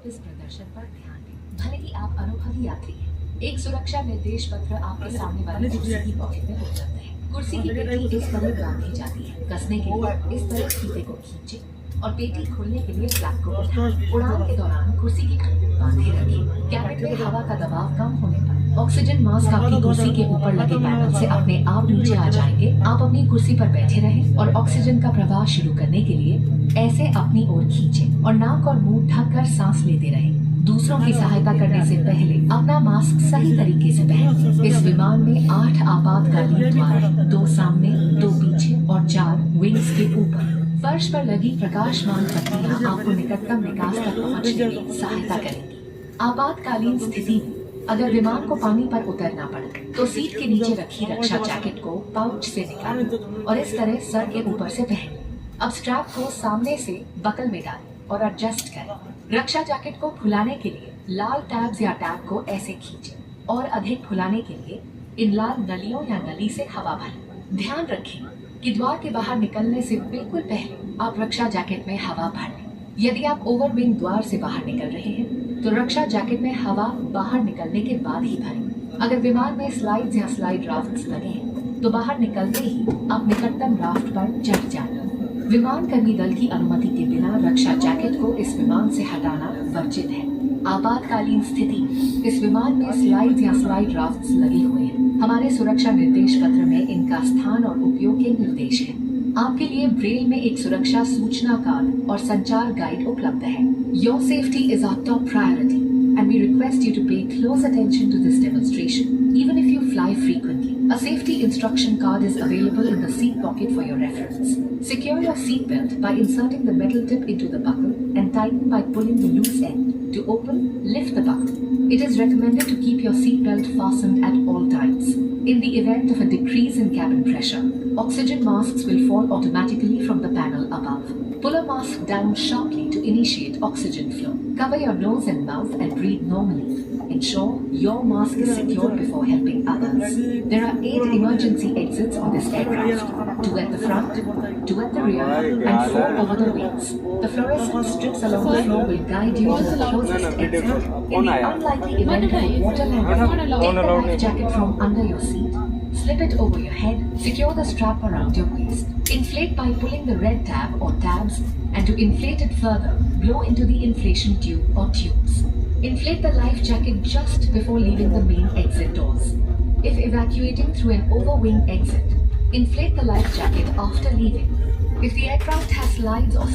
इस प्रदर्शन पर ध्यान दें। भले ही आप अनुभवी यात्री हैं, एक सुरक्षा निर्देश पत्र आपके सामने वाली कुर्सी की पॉकेट में उपलब्ध है। कुर्सी की पेटी इस तरह बांधी जाती है। कसने के लिए इस तरह फीते को खींचे और पेटी खोलने के लिए फ्लैप को उठाएं। उड़ान के दौरान कुर्सी की बांधे रखें। कैबिन में हवा का दबाव कम होने पर ऑक्सीजन मास्क आपकी कुर्सी के ऊपर लगे पैनल से अपने आप नीचे आ जाएंगे। आप अपनी कुर्सी पर बैठे रहें और ऑक्सीजन का प्रवाह शुरू करने के लिए ऐसे अपनी ओर खींचें और नाक और मुंह ढककर सांस लेते रहें। दूसरों की सहायता करने से पहले अपना मास्क सही तरीके से पहनें। इस विमान में 8 आपातकालीन द्वार, 2 सामने, 2 पीछे और 4 विंग्स के ऊपर। फर्श पर लगी प्रकाशमान बत्तियां आपको निकटतम निकास तक पहुंचने में सहायता करेंगी। आपातकालीन स्थिति में अगर विमान को पानी पर उतरना पड़े तो सीट के नीचे रखी रक्षा जैकेट को पाउच से निकालें और इस तरह सर के ऊपर से पहनें। अब स्ट्रैप को सामने से बकल में डालें और एडजस्ट करें। रक्षा जैकेट को फुलाने के लिए लाल टैब्स या टैब को ऐसे खींचें और अधिक फुलाने के लिए इन लाल नलियों या नली से हवा भरें। ध्यान रखें कि द्वार के बाहर निकलने से बिल्कुल पहले आप रक्षा जैकेट में हवा भर लें। यदि आप ओवरविंग द्वार से बाहर निकल रहे हैं तो रक्षा जैकेट में हवा बाहर निकलने के बाद ही भरें। अगर विमान में स्लाइड्स या स्लाइड राफ्ट्स लगे हैं तो बाहर निकलते ही आप निकटतम राफ्ट पर चढ़ जाएं। विमान कर्मी दल की अनुमति के बिना रक्षा जैकेट को इस विमान से हटाना वर्जित है। आपातकालीन स्थिति में इस विमान में स्लाइड्स या स्लाइड राफ्ट्स लगे हुए हैं। हमारे सुरक्षा निर्देश पत्र में इनका स्थान और उपयोग के निर्देश हैं। आपके लिए ब्रेल में एक सुरक्षा सूचना कार्ड और संचार गाइड उपलब्ध है। Your safety is our top priority and we request you to pay close attention to this demonstration, even if you fly frequently. A safety instruction card is available in the seat pocket for your reference. Secure your seat belt by inserting the metal tip into the buckle and tighten by pulling the loose end. To open, lift the buckle. It is recommended to keep your seat belt fastened at all times. In the event of a decrease in cabin pressure, oxygen masks will fall automatically from the panel above. Pull a mask down sharply to initiate oxygen flow. Cover your nose and mouth and breathe normally. Ensure your mask is secured before helping others. There are 8 emergency exits on this aircraft. 2 at the front, 2 at the rear, and 4 over the wings. The fluorescent strips along the floor will guide you to the closest exit. In the unlikely event of a water landing, take the life jacket from under your seat. Slip it over your head, secure the strap around your waist. Inflate by pulling the red tab or tabs, and to inflate it further, blow into the inflation tube or tubes. Inflate the life jacket just before leaving the main exit doors. If evacuating through an overwing exit, inflate the life jacket after leaving. If the aircraft has slides or